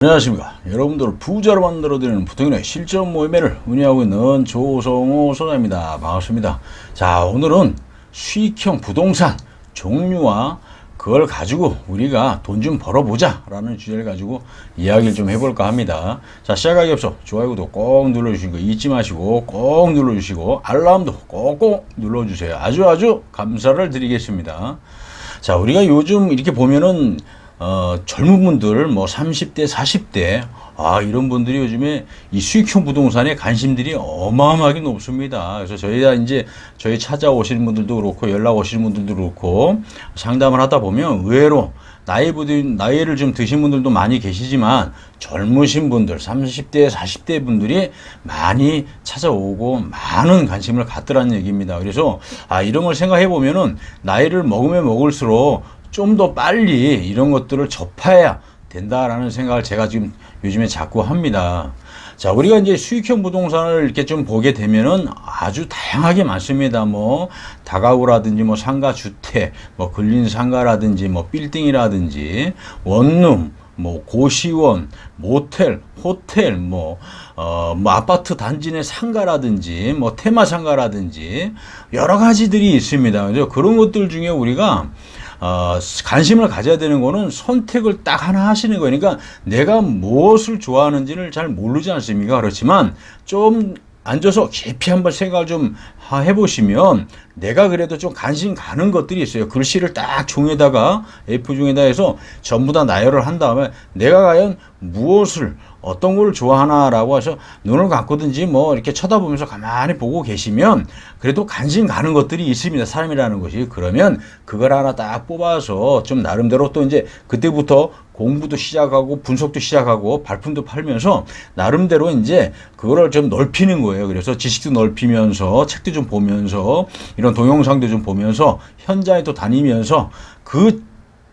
안녕하십니까. 여러분들을 부자로 만들어드리는 부통인의 실전 모임회를 운영하고 있는 조성호 소장입니다. 반갑습니다. 자, 오늘은 수익형 부동산 종류와 그걸 가지고 우리가 돈 좀 벌어보자 라는 주제를 가지고 이야기를 좀 해볼까 합니다. 자, 시작하기 앞서 좋아요, 구독 꼭 눌러주시는 거 잊지 마시고 꼭 눌러주시고 알람도 꼭꼭 눌러주세요. 아주 감사를 드리겠습니다. 자, 우리가 요즘 이렇게 보면은 젊은 분들, 30대, 40대, 이런 분들이 요즘에 이 수익형 부동산에 관심들이 어마어마하게 높습니다. 그래서 저희 찾아오시는 분들도 그렇고, 연락 오시는 분들도 그렇고, 상담을 하다 보면 의외로 나이를 좀 드신 분들도 많이 계시지만, 젊으신 분들, 30대, 40대 분들이 많이 찾아오고, 많은 관심을 갖더라는 얘기입니다. 그래서, 이런 걸 생각해 보면은, 나이를 먹으면 먹을수록 좀 더 빨리 이런 것들을 접해야 된다라는 생각을 제가 지금 요즘에 자꾸 합니다. 자, 우리가 이제 수익형 부동산을 이렇게 좀 보게 되면은 아주 다양하게 많습니다. 다가구라든지, 상가 주택, 근린 상가라든지, 빌딩이라든지, 원룸, 고시원, 모텔, 호텔, 아파트 단지 내 상가라든지, 테마 상가라든지, 여러 가지들이 있습니다. 그래서 그런 것들 중에 우리가 관심을 가져야 되는 거는 선택을 딱 하나 하시는 거예요. 그러니까 내가 무엇을 좋아하는지를 잘 모르지 않습니까? 그렇지만 좀 앉아서 깊이 한번 생각을 좀 해보시면 내가 그래도 좀 관심 가는 것들이 있어요. 글씨를 딱 종에다가 A4종에다 해서 전부 다 나열을 한 다음에 내가 과연 무엇을 어떤 걸 좋아하나라고 해서 눈을 감고든지 이렇게 쳐다보면서 가만히 보고 계시면 그래도 관심 가는 것들이 있습니다. 사람이라는 것이. 그러면 그걸 하나 딱 뽑아서 좀 나름대로 또 이제 그때부터 공부도 시작하고 분석도 시작하고 발품도 팔면서 나름대로 이제 그거를 좀 넓히는 거예요. 그래서 지식도 넓히면서 책도 좀 보면서 이런 동영상도 좀 보면서 현장에 또 다니면서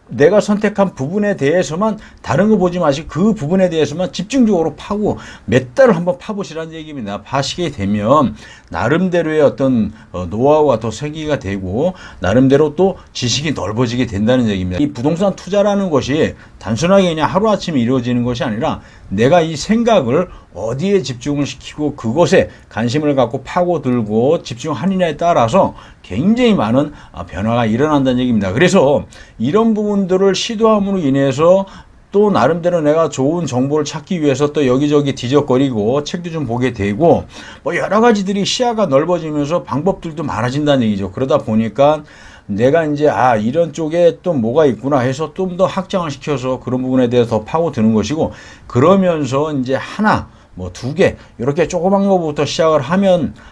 내가 선택한 부분에 대해서만 다른 거 보지 마시고 그 부분에 대해서만 집중적으로 파고 몇 달을 한번 파보시라는 얘기입니다. 파시게 되면 나름대로의 어떤 노하우가 더 생기가 되고 나름대로 또 지식이 넓어지게 된다는 얘기입니다. 이 부동산 투자라는 것이 단순하게 그냥 하루아침에 이루어지는 것이 아니라 내가 이 생각을 어디에 집중을 시키고 그것에 관심을 갖고 파고들고 집중하느냐에 따라서 굉장히 많은 변화가 일어난다는 얘기입니다. 그래서 이런 부분들을 시도함으로 인해서 또 나름대로 내가 좋은 정보를 찾기 위해서 또 여기저기 뒤적거리고 책도 좀 보게 되고 여러 가지들이 시야가 넓어지면서 방법들도 많아진다는 얘기죠. 그러다 보니까 내가 이제 이런 쪽에 또 뭐가 있구나 해서 좀 더 확장을 시켜서 그런 부분에 대해서 더 파고드는 것이고 그러면서 이제 하나 두 개 이렇게 조그만 것부터 시작을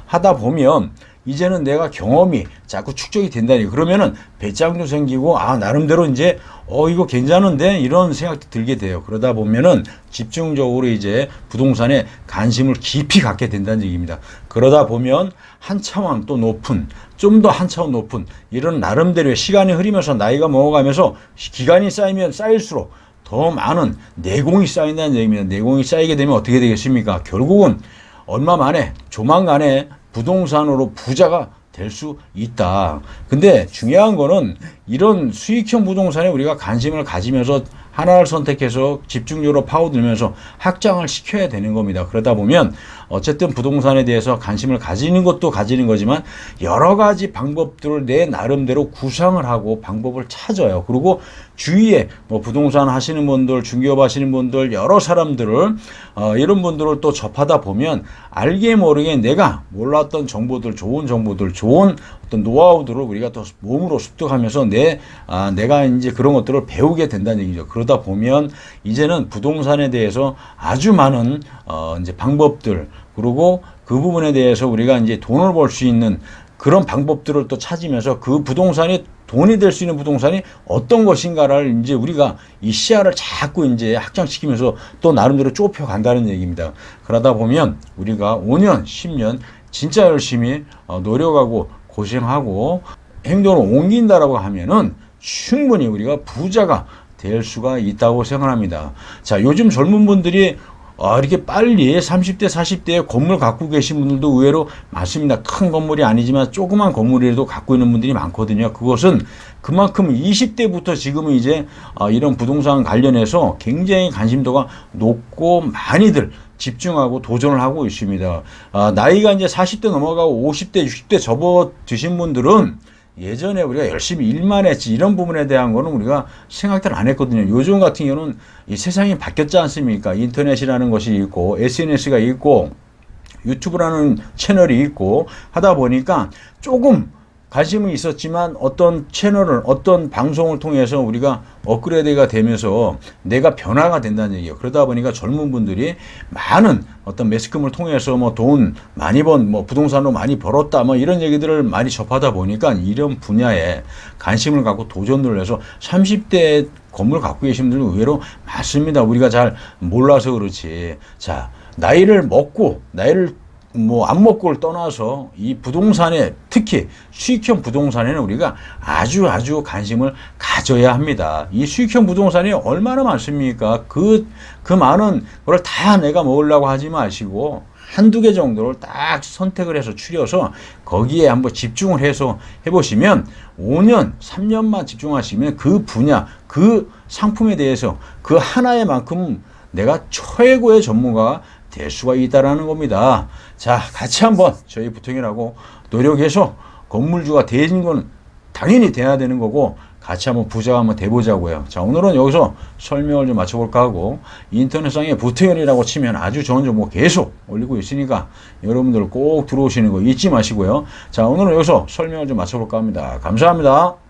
하다 보면 이제는 내가 경험이 자꾸 축적이 된다니 그러면은 배짱도 생기고 나름대로 이제 이거 괜찮은데 이런 생각도 들게 돼요. 그러다 보면은 집중적으로 이제 부동산에 관심을 깊이 갖게 된다는 얘기입니다. 그러다 보면 한 차원 또 높은 좀 더 한 차원 높은 이런 나름대로의 시간이 흐르면서 나이가 먹어가면서 기간이 쌓이면 쌓일수록 더 많은 내공이 쌓인다는 얘기입니다. 내공이 쌓이게 되면 어떻게 되겠습니까? 결국은 얼마 만에 조만간에 부동산으로 부자가 될 수 있다. 근데 중요한 거는 이런 수익형 부동산에 우리가 관심을 가지면서 하나를 선택해서 집중적으로 파고들면서 확장을 시켜야 되는 겁니다. 그러다 보면 어쨌든 부동산에 대해서 관심을 가지는 것도 가지는 거지만 여러 가지 방법들을 내 나름대로 구상을 하고 방법을 찾아요. 그리고 주위에 부동산 하시는 분들, 중개업 하시는 분들, 여러 사람들을 이런 분들을 또 접하다 보면 알게 모르게 내가 몰랐던 정보들, 좋은 정보들, 좋은 어떤 노하우들을 우리가 또 몸으로 습득하면서 내가 이제 그런 것들을 배우게 된다는 얘기죠. 그러다 보면 이제는 부동산에 대해서 아주 많은 이제 방법들 그리고 그 부분에 대해서 우리가 이제 돈을 벌 수 있는 그런 방법들을 또 찾으면서 그 부동산이 돈이 될 수 있는 부동산이 어떤 것인가를 이제 우리가 이 시야를 자꾸 이제 확장시키면서 또 나름대로 좁혀 간다는 얘기입니다. 그러다 보면 우리가 5년, 10년 진짜 열심히 노력하고 고생하고 행동을 옮긴다라고 하면은 충분히 우리가 부자가 될 수가 있다고 생각합니다. 자, 요즘 젊은 분들이 이렇게 빨리 30대, 40대에 건물 갖고 계신 분들도 의외로 많습니다. 큰 건물이 아니지만 조그만 건물이라도 갖고 있는 분들이 많거든요. 그것은 그만큼 20대부터 지금은 이제 이런 부동산 관련해서 굉장히 관심도가 높고 많이들 집중하고 도전을 하고 있습니다. 나이가 이제 40대 넘어가고 50대, 60대 접어드신 분들은 예전에 우리가 열심히 일만 했지 이런 부분에 대한 거는 우리가 생각들 안 했거든요. 요즘 같은 경우는 이 세상이 바뀌었지 않습니까? 인터넷이라는 것이 있고 SNS가 있고 유튜브라는 채널이 있고 하다 보니까 조금 관심은 있었지만 어떤 채널을 어떤 방송을 통해서 우리가 업그레이드가 되면서 내가 변화가 된다는 얘기예요. 그러다 보니까 젊은 분들이 많은 어떤 매스컴을 통해서 뭐 돈 많이 뭐 부동산으로 많이 벌었다 뭐 이런 얘기들을 많이 접하다 보니까 이런 분야에 관심을 갖고 도전을 해서 30대 건물 갖고 계신 분들 의외로 많습니다. 우리가 잘 몰라서 그렇지. 자, 나이를 먹고 나이를 뭐 안 먹고를 떠나서 이 부동산에 특히 수익형 부동산에는 우리가 아주 관심을 가져야 합니다. 이 수익형 부동산이 얼마나 많습니까? 그 많은 걸 다 내가 먹으려고 하지 마시고 한두 개 정도를 딱 선택을 해서 추려서 거기에 한번 집중을 해서 해보시면 5년, 3년만 집중하시면 그 분야, 그 상품에 대해서 그 하나의 만큼 내가 최고의 전문가가 될 수가 있다라는 겁니다. 자, 같이 한번 저희 부통이라고 노력해서 건물주가 되는 건 당연히 돼야 되는 거고 같이 한번 부자가 한번 돼보자고요. 자, 오늘은 여기서 설명을 좀 마쳐볼까 하고 인터넷상에 부통이라고 치면 아주 좋은 정보 계속 올리고 있으니까 여러분들 꼭 들어오시는 거 잊지 마시고요. 자, 오늘은 여기서 설명을 좀 마쳐볼까 합니다. 감사합니다.